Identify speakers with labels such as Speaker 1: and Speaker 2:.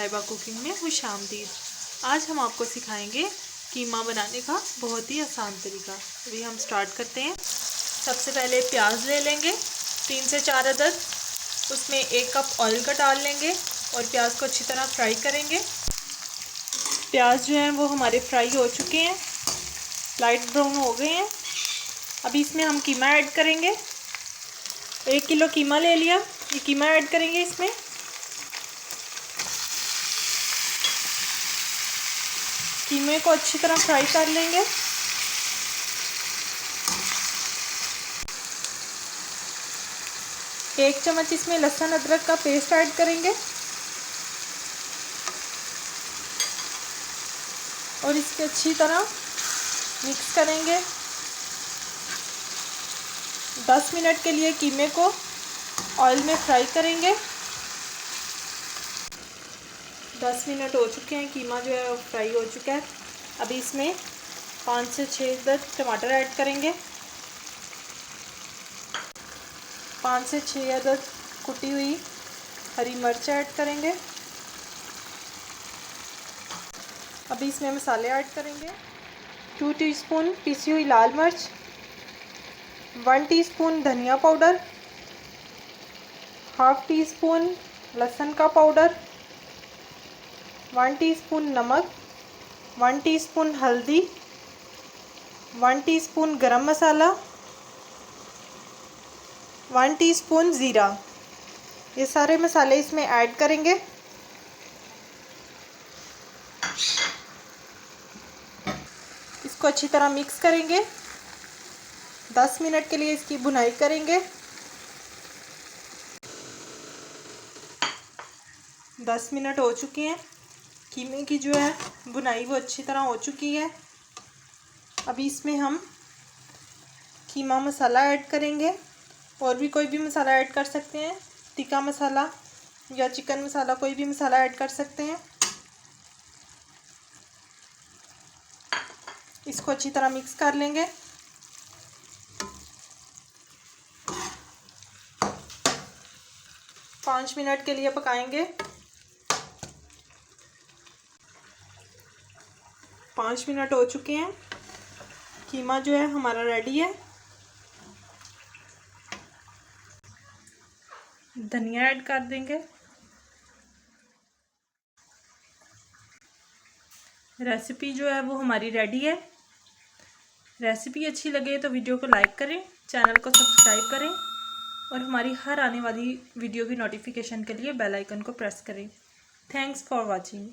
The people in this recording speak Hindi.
Speaker 1: हाइबा कुकिंग में खुश आमदीद। आज हम आपको सिखाएंगे कीमा बनाने का बहुत ही आसान तरीका। अभी हम स्टार्ट करते हैं। सबसे पहले प्याज ले लेंगे 3 से 4 अदद, उसमें 1 कप ऑयल का डाल लेंगे और प्याज को अच्छी तरह फ्राई करेंगे। प्याज जो है वो हमारे फ्राई हो चुके हैं, लाइट ब्राउन हो गए हैं। अभी इसमें हम कीमा ऐड करेंगे। 1 किलो कीमा ले लिया, ये कीमा ऐड करेंगे इसमें। कीमे को अच्छी तरह फ्राई कर लेंगे। एक चम्मच इसमें लहसुन अदरक का पेस्ट ऐड करेंगे और इसके अच्छी तरह मिक्स करेंगे। 10 मिनट के लिए कीमे को ऑयल में फ्राई करेंगे। 10 मिनट हो चुके हैं, कीमा जो है वो फ्राई हो चुका है। अभी इसमें 5 से 6 अदद टमाटर ऐड करेंगे, 5 से 6 अदद कुटी हुई हरी मिर्च ऐड करेंगे। अभी इसमें मसाले ऐड करेंगे। 2 टीस्पून पिसी हुई लाल मिर्च, 1 टीस्पून धनिया पाउडर, हाफ टी स्पून लहसुन का पाउडर, 1 टीस्पून नमक, 1 टीस्पून हल्दी, 1 टीस्पून गरम मसाला, 1 टीस्पून ज़ीरा। ये सारे मसाले इसमें ऐड करेंगे। इसको अच्छी तरह मिक्स करेंगे। 10 मिनट के लिए इसकी भुनाई करेंगे। 10 मिनट हो चुके हैं, कीमे की जो है भुनाई वो अच्छी तरह हो चुकी है। अभी इसमें हम कीमा मसाला ऐड करेंगे, और भी कोई भी मसाला ऐड कर सकते हैं, टिक्का मसाला या चिकन मसाला, कोई भी मसाला ऐड कर सकते हैं। इसको अच्छी तरह मिक्स कर लेंगे। पाँच मिनट के लिए पकाएंगे। 5 मिनट हो चुके हैं, कीमा जो है हमारा रेडी है। धनिया ऐड कर देंगे। रेसिपी जो है वो हमारी रेडी है। रेसिपी अच्छी लगे तो वीडियो को लाइक करें, चैनल को सब्सक्राइब करें और हमारी हर आने वाली वीडियो की नोटिफिकेशन के लिए बेल आइकन को प्रेस करें। Thanks for watching.